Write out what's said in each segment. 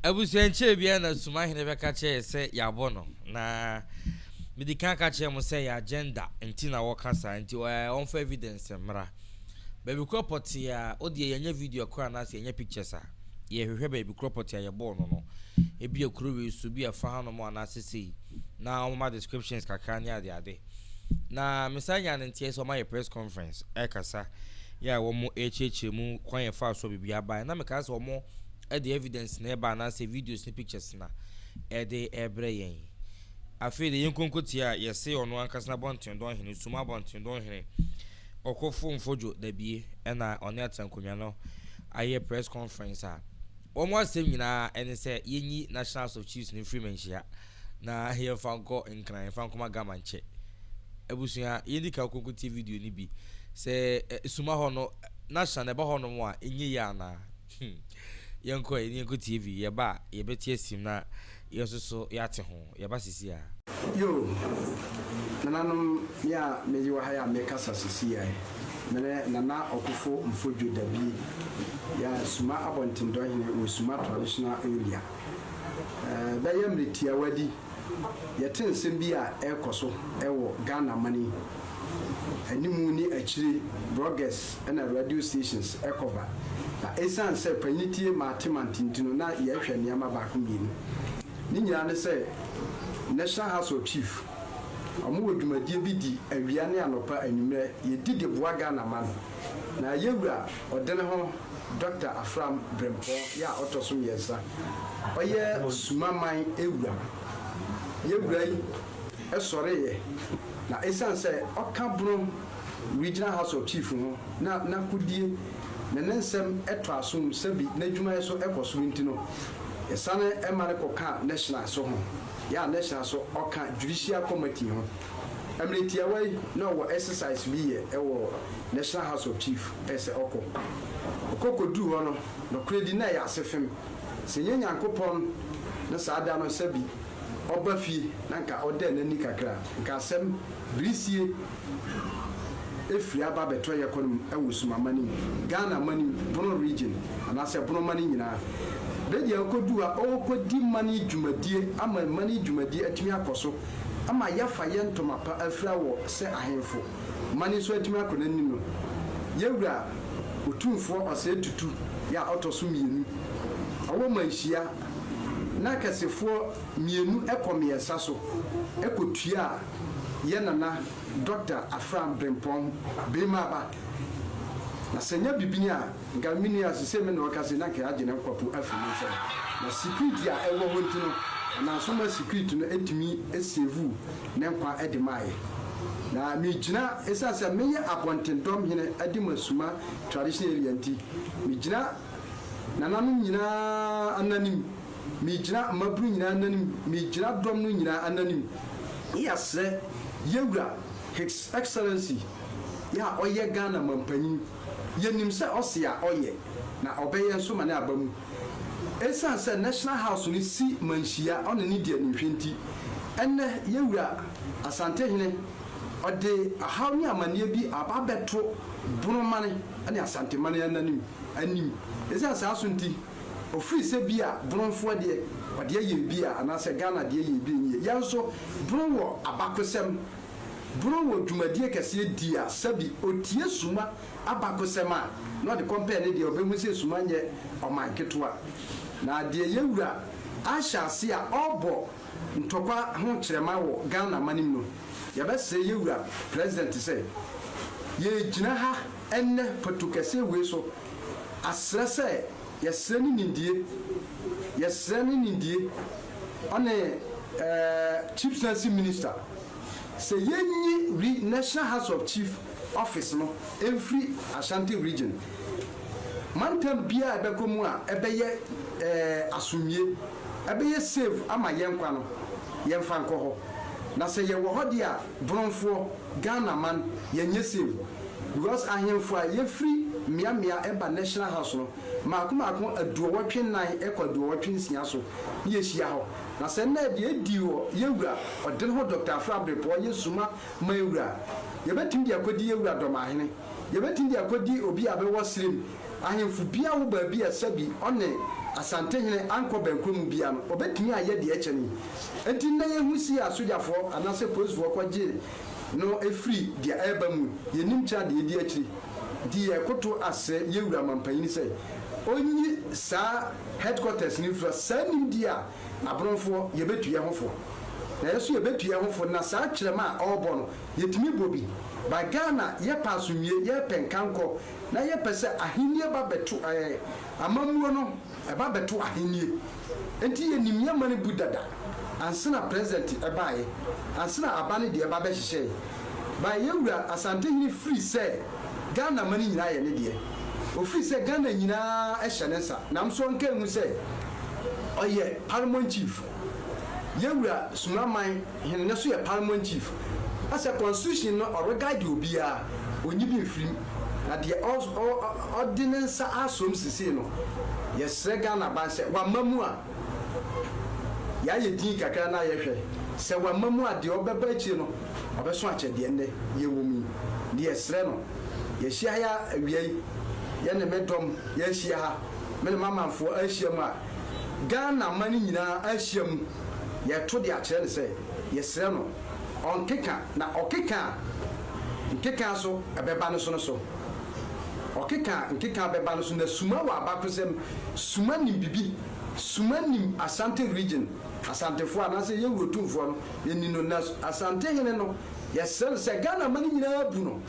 Abusuanche bia na Suma Hene beka che se yabono na medika ka che mo se ya agenda enti na wo kasa enti on for evidence mra baby crop ya odi yenye video kora na se yenye pictures a ye hwehwe baby crop ya bono no ebi akuru we su bi afa ha no mo na sisi na o ma descriptions kakra ne ade na mesanya ntie so my press conference kasa ya wo mo mu kwan ye fa so bibia ba na me ka se wo mo the evidence na eba na say videos ni pictures na de ebre yen afi de yenkonkoti a ye say ono ankasa na Abontendom Hene Suma Abontendom Hene okofo mfojo da bie na one atankonwa no aye press conference a omo asem nyina ene say yenyi National House of Chiefs ni freemanship na here fanko nkran fanko magamanche ebusuya yendika okonkoti video ni bi say Suma ho no national ba ho no mo a enyi ya na yanko yenko TV ye ba ye betie sim na yesoso yate ho ye ba sisi a yo nananum ya meji wa haya mekasa sisi ai mene nana okufo mfojo dabi ya Suma Abontendom Hene o Suma traditional area ba yam retia wadi ye tensem bi a ekoso ewo Ghana mani animu ni achiri bloggers and radio stations ekoba na esan se panitie matemantintino na ye hwe niam ba ko mienu ni nyina ne se National House of Chief amu odwumadie bi di awia ne anopa anwumre ye didi boa Ghana man na yewura odene ho Dr. Afram Brempo ya otoso yesa oye Suma man ewura yewura yi esore ye na esan se okabro Regional House of Chief ho na kudie na nensem eto asom sabi na dwuma so ekoso ntino esane emane koka national so ho ya national so oka judicial committee ho amretia wai no wo exercise bi ye ewo National House of Chief ese okoko du ho no kredi na ya asefem senye nyankopon na saada no sabi oba fie na nka ode na ni kakra nka asem brisie efri aba beto ye konum ewo Suma mani Ghana mani Bono region anase Bono mani nyina bedi akodu a okodi mani dwumadie ama mani dwumadie atimi akoso ama yafa ye ntomapa afra wo se ahemfo mani so atimi akonani no yewura otumfo ose tutu ya otoso mienu awo manhia na kasefo mienu ekomiesa so ekotua ye nana Dr. Afram Brempong Bemaba na senya bibinya ngamini asese me no wakase na ka agene kwapu afinse na security a ewo hontino na soma security no etimi esevu ne kwa edemaye na mi gina esase meye Abontendom Hene Suma traditional area nti mi gina nananu nyina ananim mi gina mabru nyina ananim mi gina dom no nyina ananim yase yewura His Excellency ya oye Ghana mampani yenim se osia oye na obeye so mane abamu esan se National House ni si manhia on ni dia ni hwenti enne yewura Asante Hene ode ahawni amane bi ababeto bunu mane ane Asante mane anim esan se asunti ofri se bia bunonfo de ode ye bia anase Ghana de ye bi ni yanso bunu wo abakosem Bro wo dwumadie kase dia sabi otie Suma abakosema no de compare ne de obemu se Suma nye omanketoa na de yewura ahyaase a obo ntokwa ho kyerema wo Ghana manim no yabese yewura president say ye gina ha enne potukase we so asrese yesrani nindie one Chieftaincy minister say yenyi National House of Chief office no every Ashanti region mantem bia ebekomu a ebeye asumie ebeye save ama yenkwa no yemfa nko na say ye wo hodi a bronfo Ghana man yenye save because ahemfo a ye free mia eba National House no makuma aduwo twennan ekoduwo twensia so ye hia ho na se na de diwo yewura odene ho Dr. Afram Brempo ye Suma mayewura ye betim de akodi yewura doma Hene ye betim de akodi obi abewo srem ahemfo bia wo ba bia sabi one Asante Hene anko benkum bia no obetumi aye de echeni enti na ye husi asojafo anase policefoɔ kwaje no efri dia eba mu yenim cha de di akiri di ekoto ase yewura mampanyi sɛ onyi sa headquarters ni fra sanim dia abronfo yebetu ye hofo na yeso yebetu ye hofo na sa kyerema a ɔbɔ no yetumi bobi ba Ghana ye pasumie ye penkanko na ye pese ahenie ba betu amamuo no eba betu ahenie enti ye nimya mane budada ansina president ebaye ansina abane de eba be hihye ba yewura Asante Hene free say Ghana mane nyina ye ne de o free say Ghana nyina ehye ne nsa nam so nka hu say oye paramount chief yewura Sumaman Hene ne so ye paramount chief as a constitution no or guide obia onyi bi mfiri na de ordinance asom sisi no yesre Ghana ban se wa mamu a ya ye din kakra na ye hwe se wa mamu a de obeba chi no obeso akyede ne ye womi de yesre no ye hia ya awiei ye ne medom ye hia ha me mamanfo ahia mu a Ghana mani nyina ahia mu ye to de akyere ne se yesre no on keka na okeka nkeka so ebeba no so okeka nkeka beba no so na Suma wa abakosem Suma nim bibi Suma nim Asante region Asante fo anase ye wotumfo no yeni no na Asante Hene no yesel se Ghana mani nyina bu no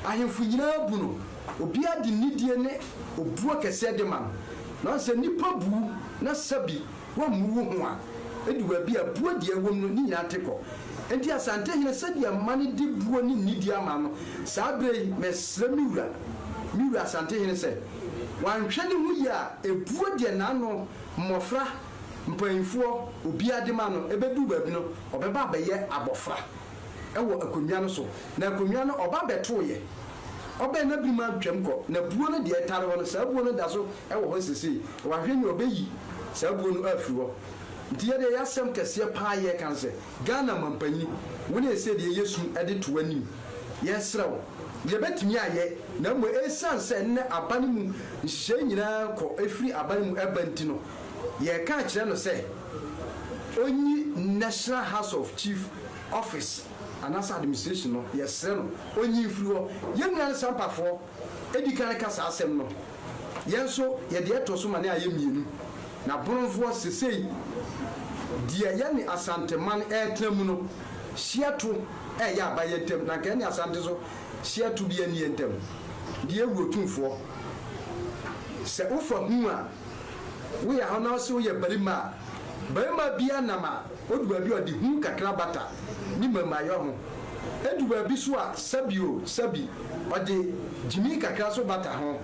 ahemfo nyina bu no obi adi nidie ne obuo kese de man na se nipa bu na sabi wa mu ho a eduwa bi abuo de awom no ni nyina teko enti Asante Hene sadia mani di buo ni nidi ama no sabre mesre miwura Asante Hene se wanhwe ne hu ya ebuo de na no mmofra mpanfo obi ade ma no ebedu baabi no obeba abeye abofra ewo akonwa no so na akonwa no oba beto ye oba na bi ma twam ko na buo no de etare ho no sa buo no da so ewo ho sisi wahwe ni obeyi sa buo no afiri ho ntia de yasem kese pa ye kan se Ghana mampanyi wona ese de yesu ede to anim yesrew ye betimi aye na mo esan se ne abane mu nhye nyina ko efiri abane mu ebanti no ye ka kire no se onyi National House of Chief Office anasa administration no yesre no onyi firi ho ye nwan sampafo edikan ka sa asem no yenso ye de eto so mane aye mienu na bronfo sesei dia yani Asante man etremu no hiato ya abaye tem na ka ni Asante so hiato bi ani entem dia wuotumfo se ufa hu a we ya hono so ye barima bia na ma oduba bi odi hu kakra bata ni mama yo ho eduba bi so a sabi odi jimi kakra so bata ho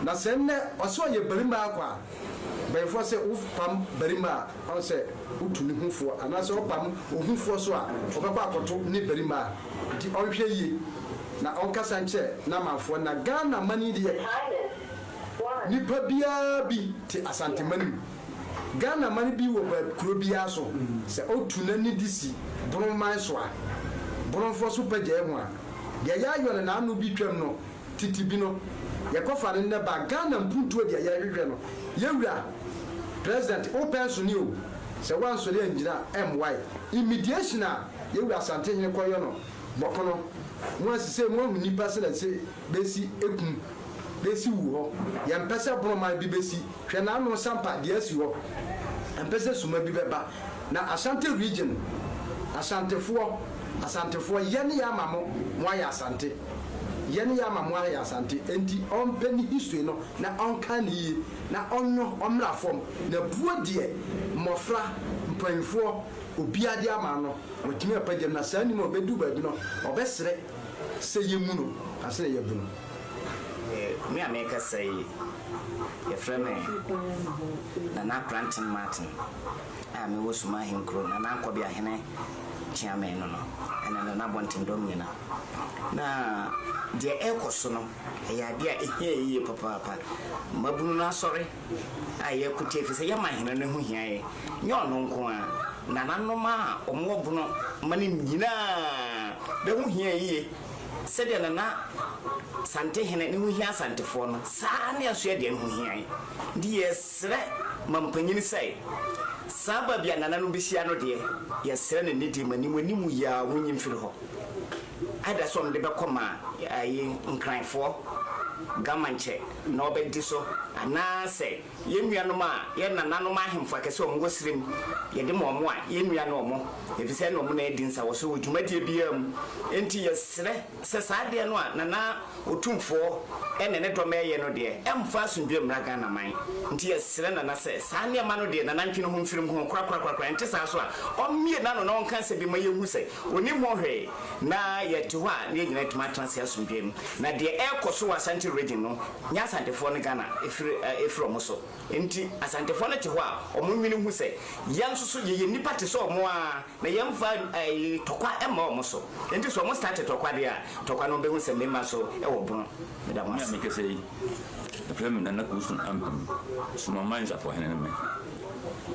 na se ne oso ye barima akwa before say pam barima on say utuni hufo anase opam ohufo so a obekwa akoto ni barima di onhwe yi na onkasa nche na mafo na Ghana mani de ni pabia bi ti Asante mani Ghana mani bi wo ba kuro bia so say otuna ni disi bronman so a bronfo so paje ho a de ya yo na anu bi twam no titi bi no ye kofa ne ba Ghana mpuntuo de ya hwehwe no yewura president open so new se wan so le njira my immediation a yewura Asante Hene koyo no bokono mo asise mo hu nipa se na se besi ekum besi wu ho ya mpese broma bi besi hwe na anu sampa de asi ho mpese Suma bi beba na Asante region Asantefo yene ya mamo mo ya Asante yene ya mamo ya Asante enti on peni history no na on kan yi na onno omra fom na buo de mofra mpanfo obiade ama no wotimi apagye na sani mo bedu ba bi no obesere se yemu no asere yebu no me ameka say ye frame na planting Martin me wo Suma hinkro na anko bia Hene chairman no ena na Abontendom nyina na de ekoso no ya de ehie papa mabunu na sori aye kutefi se ya Hene ne ho hiaye nyono nko a na nanoma omwo bunu mani nyina de ho hiaye said na Sante Hene ni hia Sante fo no saa ne aso de no hia di yesre mampanyini sai saba bia nana no bisia no de yesre ne nidi manimu ya wonyim firi ho ada so no de bekoma ayi nkranfo gamanche na obedi so ana se yenuanom a ye nananom ahemfa kese omgo sirim ye de momo a yenuanom efise no mo na edi nsa wo so odwumadie biam enti yesre se saade no a nana otumfo ene ne dome ye no de emfa asundwe mraga na man enti yesre nana se saane ma no de nana ntwene ho mfirim ho kra enti sa so a omie na no na onka se bi ma yehu se oni mo hwe na ye ti ho a ne nyina tuma transi asundwe na de ekoso Asante region no nya Asantefo no Ghana efro so enti Asantefo no te ho a omunwini hu se yansusu ye nipa te so omo a na yemfa tokwa ema omo so enti so omo start tokwa de a tokwa no be hu se mema so e wo bon medam me ke sei the problem na kusun am Suma mines afo Hene me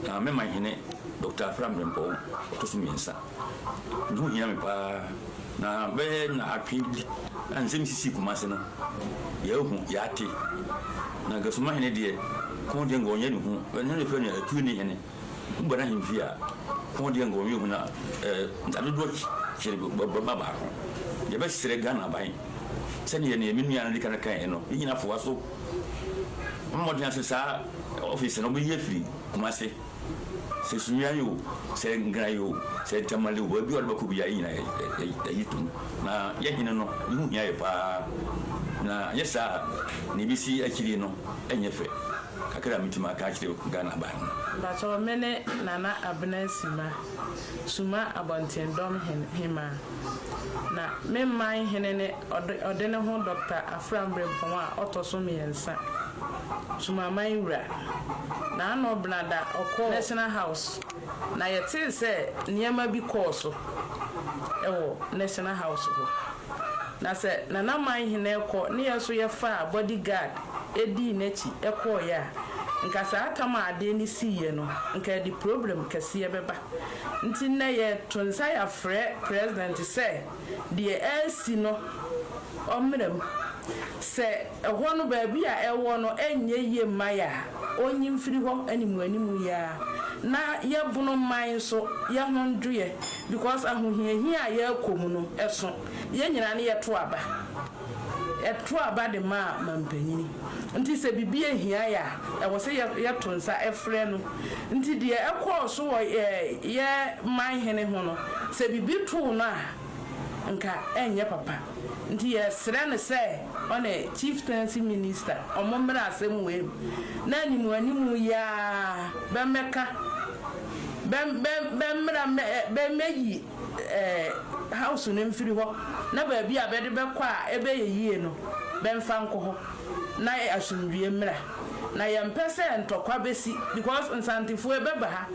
na me man Hene Dr. Afram Rempo to sumiensa du hia me pa na be na atwi anzem sisi kumase no ye hu ya te na gasuma Hene de ko de ngonye ni hu na le fe ni atu ni Hene mbana himfia ko de ngonye hu na adodo chiri baba ye be sire Ghana ban sani ye ne minu ya na dikana kan no yina fo waso mo de asesa office no be ye free kumase se sunya yo se ngrayo se tamale wo bi orba ku bi yina yitu na ye hina no hu ya ye pa na yesa ni bisi akiri no enyefe kakra mitima ka akiri Ghana ban ba so mene nana abna Suma Abontendom hema na me man Hene ne odene ho Dr. Afram Brempon a otoso miensa Suma man wura na no blada okọ National House na yete se niema bi course ewo National House ho na se nana man Hene ekọ ne yeso ye fa bodyguard edi nachi ekọ ya nka sa atama ade ni siye no nka di problem kase beba nti na ye tonsa ya president say the AC no omrem se ehwo no ba bi a ewo no enye ye maya onyim firi ho animu ya na ye bunu man so ye hondru ye because ahohiahia ye akomu no eso ye nyina ne ye to aba de ma mampanyini nti se bibie hia ya e wo se ye tonsa efre no nti de ekọ so wo ye man Hene ho no se bibi to no a nka enye papa nti ye sre ne se one Chieftaincy minister omomra asem we na animu ya be meka be meyi house no mfiri ho na ba bi a be de be kwa ebe yeyie no be mfa nko ho na asundwie mra na ye mpese ntokwa besi because Asantefo ebeba ha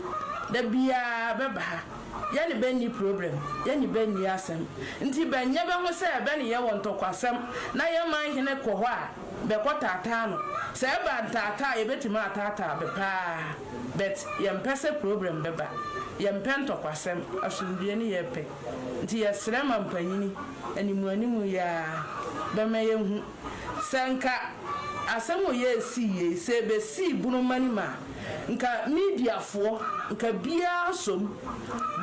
da bia beba ha ya ne be ni problem ya ne be ni asem nti be nya be ho se be ne ye won tokwasem na ye man Hene ko ho a be kwatata no se ba ntata ye betima atata be pa but ye mpese problem beba ye mpento kwasem asundwie ni ye pe nti ye sre mampanyini animu ya be me ye hu senka asemo ye si se be si bunu mani ma nka media fo nka bia som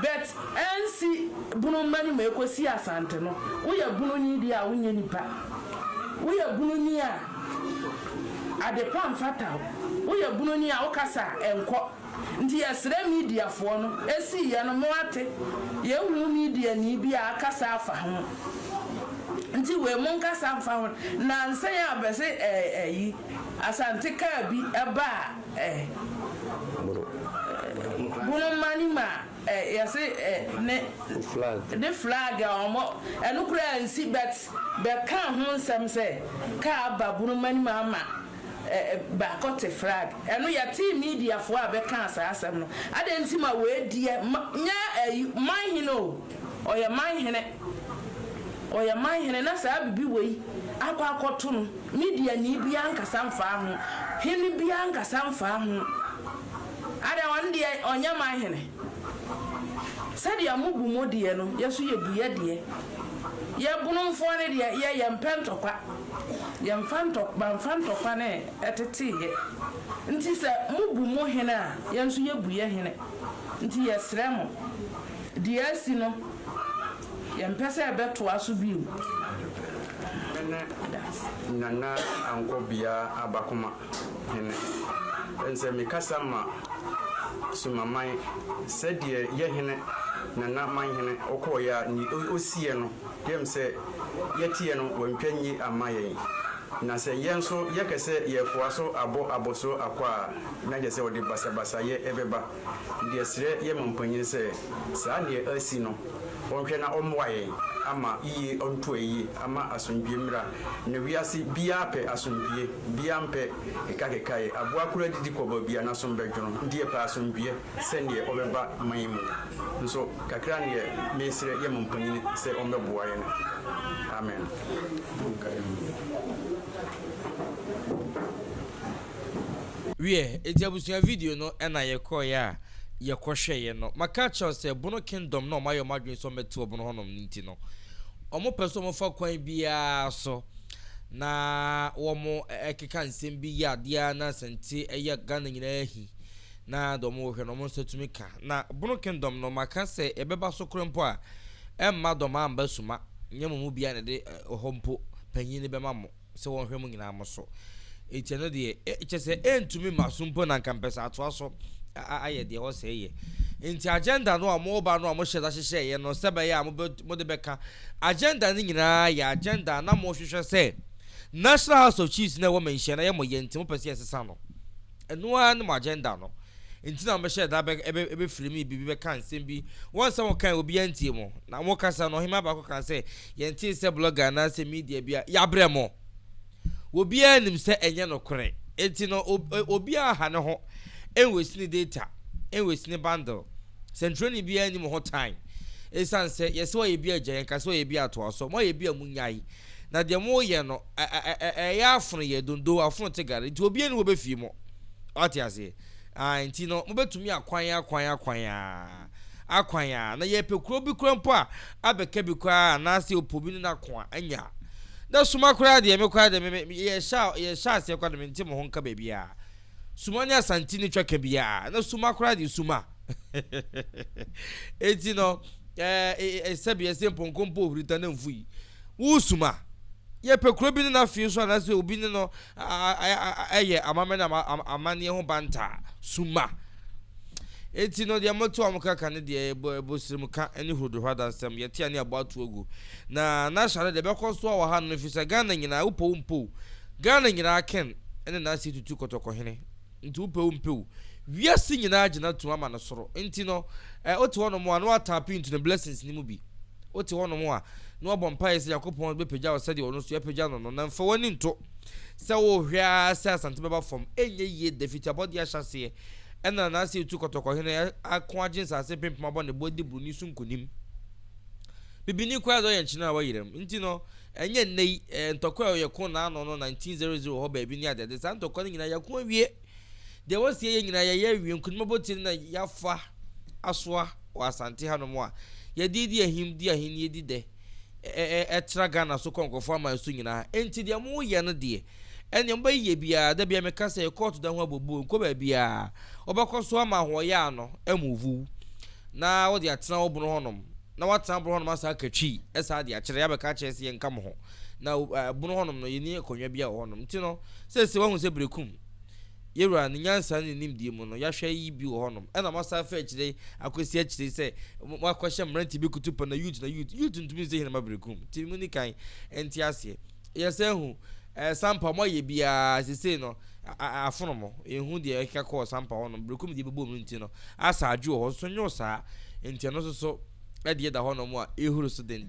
bet ensi bunu mani ma ekosi Asante no wo ya bunu ni dia wo nya nipa wo ya bunu ni a ade pam fata wo ya bunu ni a wo kasa enko nti ya sre media fo no esi ya no mo ate ye hu media ni bia akasa afa ho nti we mon kasa afa ho na nsa ya bese yi Asante ka bi eba bunu mani ma yase ne flag omo enu kura nsi bet be ka ho nsem se ka aba bunu mani ma ama ba kote flag enu ya team media fo a be ka asem no ade nti ma we die nya man hino oya man Hene na sa bibi wei akwakoto no media ni bia nkasa mfa ho Hene bia nkasa mfa ho ada wande onya man Hene sadia mubu modie no yeso ye buye de ya bunumfo ne de ya mpentokwa ya mfantokwa ne etete ye nti se mubu mo hene a ya nso ya bu ye hene nti ya sremo de asi no ya mpese ebeto aso biu nana anko bia abakoma hene ense mikasa ma sumaman sedie ye hene nana man hene okoya ni osie no dem se yetie no wantwanyi amaye na se yenso yekese yefoaso aboso akwa na je se odi basabasa ye ebeba de sire ye mampanyin se sa ne asi no onhwe na omwaye ama iye onto eyi ama asomdwe mra ne wiase bia pe asomdwe bia mpe ekakekae aboa kura didi koba bia na sombedwono ndie pa asomdwe se ne obeba mayimu nso kakra ne mesire ye mampanyin se ombeboa ye amen. Wie etiabusia video no na ye call ya ye kwhwe ye no makacho se bono kingdom no mayo madwen so meto obono honom nti no omo peso mo fa kwan bia so na wo mo ekeka nsem bi ya dia na senti eye Ghana nyina ahi na do mo hwe no mo setumi ka na bono kingdom no maka se ebeba so krempo a emma do ma amba suma nyemo mu bia ne de hompo panyin ne bema mo se won hwe mo nyina mo so etiano de echese entumi masumpo na kampesa ato aso aye de ho se ye enti agenda no amoba no amohyeda hyehye ye no sebe ya mo de beka agenda ni nyina ya agenda na mo hwehwe se National House of Chiefs na wo menhye na ye mo ye enti mo pese yesesa no eno a no agenda no enti na mo hyeda ebe frimi bibi be kan sembi won se mo kan obi antie mo na mo kasa no hima ba ko kan se ye enti se blogger na se media bia ya bre mo obi anim se enye no kore enti no obi aha ne ho enwesini data enwesini bundle centroni bi anim ho time esan se yesi wo ye bi agyan ka se wo ye bi ato aso mo ye bi amunyai na de mo ye no ya afunu ye dondo afunu tegare enti obi ani wo be fi mo ati ase enti no mo betumi akwan ya na ye pekuro bi krompo a abeka bi kwa na se opobi na kwa anya da Suma kura de me kwa de me ye sha se kwa de me ntimo ho nka ba bia Suma nya Asante ni twaka bia na Suma kura de Suma eti no sebi ese ponkompo ohurita na mfui wo Suma ye pekuro bi na fi so na se obi ni no aye amame na amane ho banta Suma eti no de moto amka kan de bosirim ka ani hudu hada nsem yete ani abatu ogu na share de bekoso wa ha no fisa Ghana nyina upompo Ghana nyina ken ene na si tutu kotoko hene nti upompo wiase nyina agina tu ama na soro nti no ote wono mo anu atap into the blessings ni mu bi ote wono mo a no obompa ese yakopon be pagya osade wono so yapagya no na mfa woni nto se wo hwea se Asante beba from enye ye defeat abodi ahyase ena na ase tu kotoko hene akwa jinsa ase pimpma bo ne bodi bruni sunkunim bibini kwa do yenchina wa yirem nti no enye nei ntokwa ye ko na no 1900 ho ba bi ni adede san ntokwa nyina ya ko wie de wosie ye nyina ya wie nkunum boti na yafa asoa wa Asante hanom a ye didi ahim di ahin ye dide etra Ghana so konkofo ama so nyina enti de mo ye no de ene mba ye bia da bia meka se court da ho abobu nko ba bia obakoso ama ho ya no emuvu na wo de atena obunu honom na watena obunu honom asa akatwi esa de akere ya beka chese ye nka mo ho na obunu honom no yeni konwa bia honom nti no se wahu se brekum yewura ni nyansa ni nimdie mu no yahwe yi bi honom ena masa fa akire akosi akire se wakɔhye mranti bi kutupa na youth ntumi se hina ma brekum ti mu ni kan enti ase yese hu sampa mo ye bia sese no afonomo ehu de eka ko sampa hono brekum de bebo mu nti no asa adwo ho so nyo saa enti no so de da hono mo a ehuru so den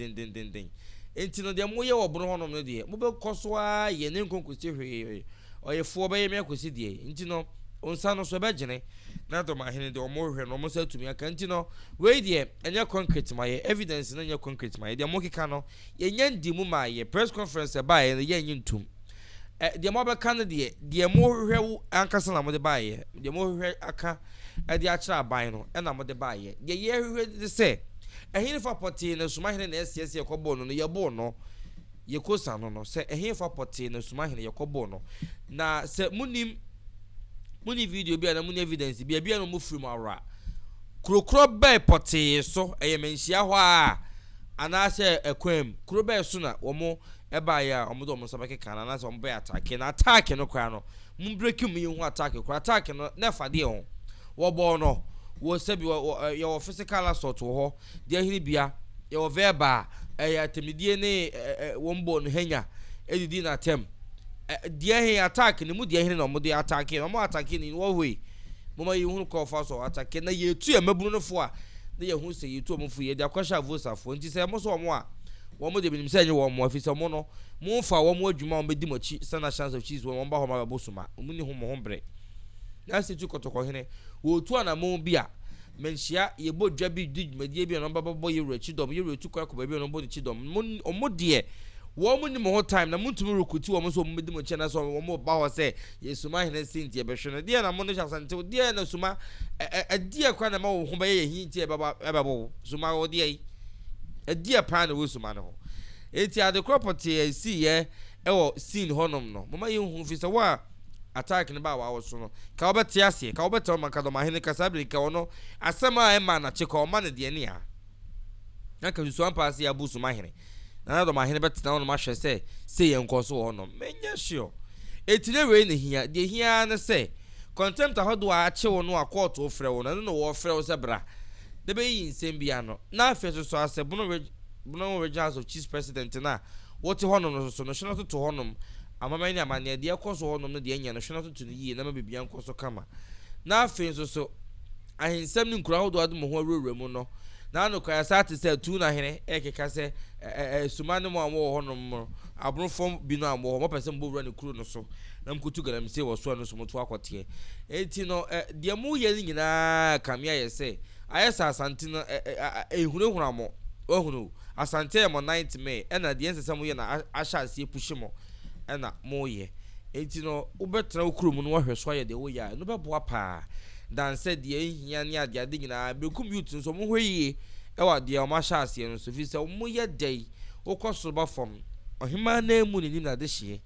enti no de mo ye wo bro hono no de mo be koso a ye ne nkonkosi hwe oyefo be ye me akosi de enti no onsa no so be gene na do ma hene de o mo hwe no mo sa tumi aka enti no we de enya concrete ma ye evidence na enya concrete ma ye de mo keka no ye nya ndimu ma ye press conference ba ye ye nyintum de mo be kan de mo hwe ankasa na mo de ba ye de mo hwe aka de a kira ban no na mo de ba ye ye hwe de se ehine fa pɔtee na Suma Hene na ɛsiesie kɔbɔ no ye bɔ no ye kosa no sɛ ehine fa pɔtee na Suma Hene ye kɔbɔ no na sɛ muni video bi na muni evidence bi na mo firi mu awra krokro bɛɛ pɔtee so ɛyɛ menhyia hɔ a anaasɛ ɛkwam kuro bɛɛ so na wɔn ɛbaa ya wɔn do wɔn nsa bɛkeka na anaasɛ wɔn bɛyɛ attack no kora no mo break mu yi ho attack no na fa deɛ ho wɔbɔ no wo sɛbi yɛwɔ physical assault wɔ hɔ deɛ hini bia yɛwɔ verbal ɛyɛ atemidie ne wɔn bɔ no henya edidi na tem deɛ hini attack ne mu deɛ hini na wɔn de attack no wɔn attack ni wɔ hɔ yi mo ma yi hu kɔ fa so attack na yɛtu yɛ mabunu no fo a na yɛ hu sɛ yɛtu wɔn fo yɛ de akɔhyɛ avosafo nti sɛ mo so wɔn de binim sɛ nyɛ wɔn mo afisa mo no mo fa wɔn adwuma wɔn bɛdi mo akyi sana chance of cheese wɔn ba hɔ ma bɛbɔ Suma mo ni ho mo ho brɛ na sɛ tu kɔtɔkɔ Hene wotu anamon bi a menhyia yɛbɔ dwa bi di dwumadie bi na ɔbɛbɔ yɛwura chidom yɛwura tu kɔ ba bi na ɔbɔ ne chidom mo deɛ wɔn mo ni mo ho time na mo ntumi rekuti wɔn so mo bɛdi mo kyɛ na so wɔn mo ba hɔ sɛ yɛ Suma Hene sinti ɛbɛhwɛ no deɛ na mo no Asante deɛ na Suma ɛdeɛ kwa na ma wo ho bɛyɛ hinti ɛbɛbɔ Suma wɔ deɛ yi ɛdeɛ pa na wo Suma no ho eti ade kropɔte si yɛ ɛwɔ scene hɔnom no mo ma yɛ hu fi sɛ wa attack ne ba wa so no ka obete ase ka obete o maka do ma Hene kasa bi ka ono asem a ema na cheka o ma ne de ne a na ka susu ampa ase abu Suma Hene na do ma Hene bete na ono ma hwe se ye nkoso ho no menya hwe etire we ne hia de hia ne se contempt ahodo a ache wo no a court o frɛ wo na no wo frɛ wo se bra de be yi nsem bia no na afi so ase buno regional of chief president na wote ho no so no hwe no to ho no amama ni amane de ekoso ho no no de anya no hwe no to ni yi na ma bibia nkoso kama na afi so ahensem ni nkura hodo ado mo ho awura mu no na no kwa sa te se tu na Hene ekeka se Suma ne mo awo ho no abrofom bi no amo ho mo pese mbo wura ne kuro no so na mkutu garam se wo so no so mo to akote enti no de mo ye nyina kamia ye se ayesa Asante no ehunehuna mo ohunu Asante mo 9th May na de ensese mo ye na ahya ase pushi mo na mo ye enti no ubetra okuro mu no wo hwe so ye de wo ya no beboa pa dan said de ehia ne ade ade nyina bekum youth nso mo hweye ewa de o ma hya ase no so fi se mo ye dai okoso ba fom ohima na mu ni na de hye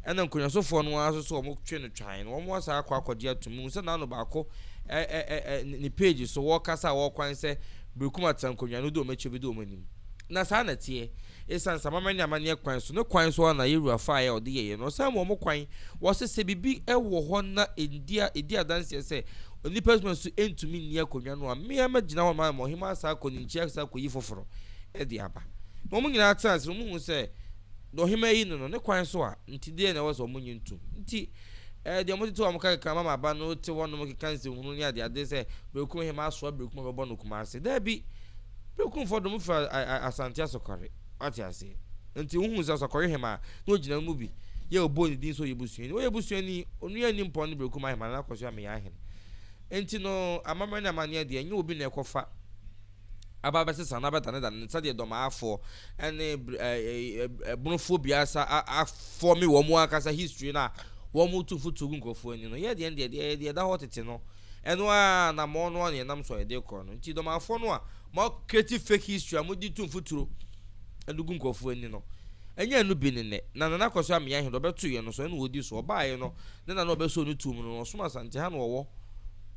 ena nkonyasofo no aso so mo twe no twan no mo asa akode atumu se na no ba ko ni page so wo kasa wo kwan se bekum atankonya no do meche bi do manim na sa na tie esan samama ni amane kwan so ne kwan so na yewura fa ya ode ye no sam mo kwan wo se bibi ewo ho na edi adanse se oni person so entumi ni akonwa no a me amagina ho ma mo hima asa akoni nchi asa koyi foforo e di aba mo nyina chance mo hu se do hima yi no ne kwan so a nti de na wo so mo nyintu nti de mo tito am ka mama ba no te wono mo kan se hunu ni ade se bekum hima aso bekum bebo no kuma ase da bi bekum fo do mo fa Asante asokore ati ase nti hu se asokore hima no gina mu bi ye obo ni din so yebusuani wo yebusuani onua ni mpo no bekum hima na akoso am ya Hene enti no amama na mane de enye obi na ekofa aba ba sesa na beta ne da nsa de doma afo ene bonofobia sa afo me wo mu akasa history na wo mu tufutu nkofo ani no ye de da hotete no eno a na mo no ne nam so ye de ko no nti doma afo no a mo creative fake history amodi tumfuturo edugu nkofo ani no enye anu bi ne na koso am ya he do beto ye no so eno wodi so oba ye no ne na no beso no tum no Suma Asante ha no wo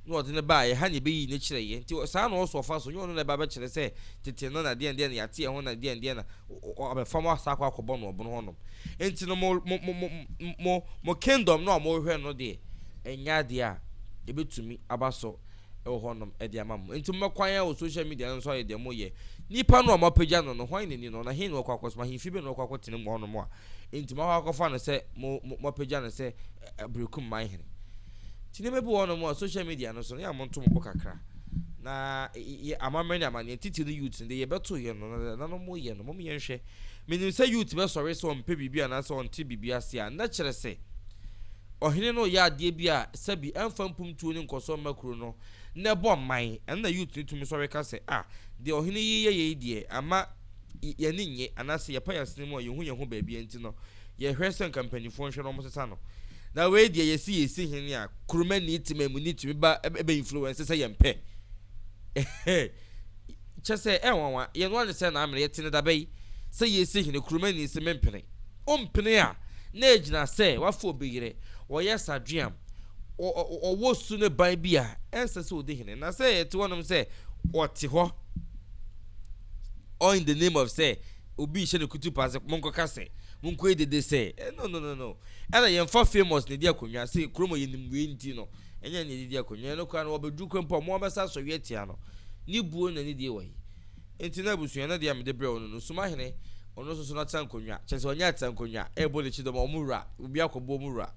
no ɔde ne ba ye ha ne be yi ne kyerɛ ye nti saa na ɔso fa so nyo no ne ba be kyerɛ sɛ tete no na de na yate ye ho na de na ɔbɛfa mo asa akɔ no ɔbono honom nti no mo kingdom no mo hwɛ no de enya de a ebetumi abaso ɛwɔ honom ɛde amam nti mo kwan ya o social media no so ye de mo ye nipa no mo pagya no hwan ne ni no na hin no akɔ akɔsoma hin fi be no akɔ akɔtene mo honom a nti mo akɔfa no sɛ mo pagya no sɛ brekum man Hene tineme bi wono mo social media no so ya monto mo kakra na amamre ni amane titi no youth de ye beto ye no na no mo ye no mo ye nhwe menim say youth be sorry so mpe bibia na so onte bibia se a na kyere se Ohene no ya ade bia sabi emfa mpumtuo ni nkoso makuro no na bo man na youth ni tumi sorry ka se de Ohene ye die ama ye ni nye anase ye pa ya sinimo ye hu ba bia enti no ye hwesen company fo nhwe no mo sesa no na we die yesi Hene a kuruma ni timemu ni tumi ba be influence say yempe chese enwanwa ye no ne se na amre yetine da bai se ye se hine kuruma ni se mempene ompene a na ejina se wafo obeyire wo yes adweam o wosu ne ban bia ense se odi hine na se yete wonom se oti ho all in the name of say obi she ne kutu pass monko kase monko edede say no ana ye fa famous ne dia konwa say kromo ye nimwe nti no enye ne dia konwa no kwa no obedu kwempo mo besa so wetia no ni buo na ni die wai enti na busu na dia me de bre no Suma Hene ono so na tan konwa chese onya tan konwa ebo le chido mo mura obi akobo mura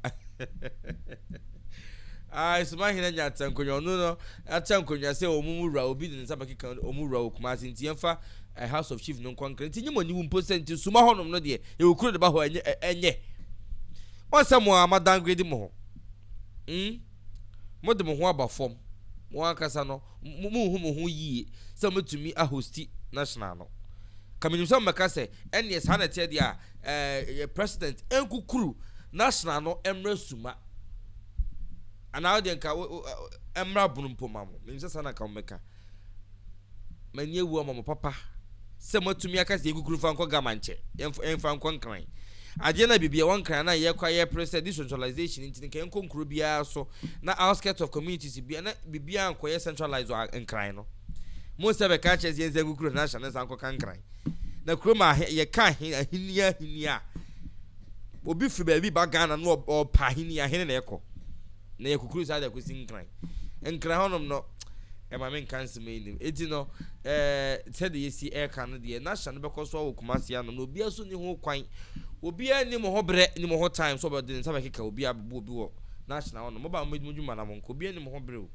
Suma Hene nya tan konwa no atan konwa say omumura obi de nsa bakika omura okumasi enti emfa a house of chief no kwankran ti nyimo ni wumpo senti Suma honom no de e wokuro de ba ho enye onse mo amadan grade mo mo de mo ho aba form mo akasa no mo ho yie se mo tumi a hosti national no kamenim se maka se ene sanete de a president enkukuru national no emra Suma ana de nka emra bunumpo mamo menim se sana ka meka manye wu mamo papa se matumi akase egukuru fa nko gamanche enfa nko nkran ade na bibia won kran na ye kwa ye president decentralization ntin kan nko nkuru bia so na outskirts of communities bia na bibia nko ye centralize nkran no mo se be ka chese ye egukuru national sanko kan nkran na kuroma ye ka hinia obi fi ba bi ba Ghana no o pa hinia hene na ekọ na ye kukuru sa da ko sin nkran honom no ema men kanse menim eti no said yesi eka no de national be koso wo kumase ya no obi aso ni ho kwan obi ani mo ho bre ni mo ho time so be de nsa be keka obi abu obi wo national no mo ba mo dwuma na mo nko obi ani mo ho bre o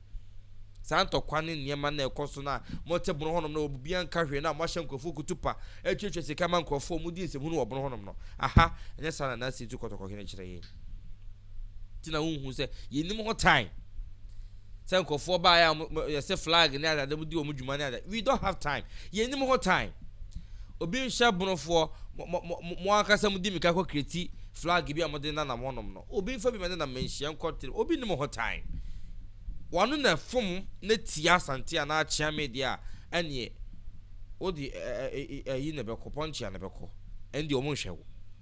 santo kwane niema na ekoso na mo te bono honom na obi an ka hwe na mo hye nkofo kutupa etwetwe sika man nkofo mo di nsemu no wo bono honom no aha enye sana na si tu kotoko hene kire ye tina hu se yenim ho time Sanko for by a flag and that would do Mujumana. We don't have time. Ye any more time. Obi shabuno for Moaka Samudimika criti flag give you a modern one. Obi for me and mention court Obi no more time. One in the form netia Santiana chia media and ye Odi Unibeko Ponchi and Beko and the Omusha.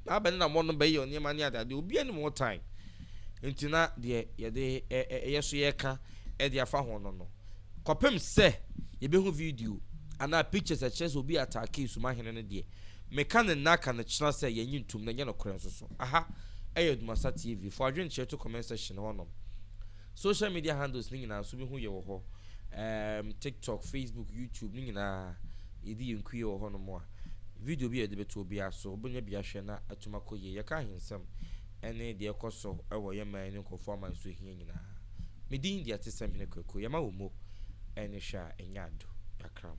I been a one bay on your mania that there will be any more time. Into that, dear, ye yes, Edia fa ho no kopem se ye be hu video ana pictures a chance obi attack Suma Hene ne de me kan na ka na chira se ye nyintum na ye no kore so aha ADUMASA TV for adwen share to comment section ho social media handles ni na so be hu ye wo ho TikTok, Facebook, YouTube ni na edi enkuye wo ho no mo a video bi e de beto obi aso obonya bi ahwe na atuma koye ye ka hensem ene de ekoso e wo ye man ni conformance so hia nyina medin dia tesem hene kweko yama wo mo ene hwa enyado yakram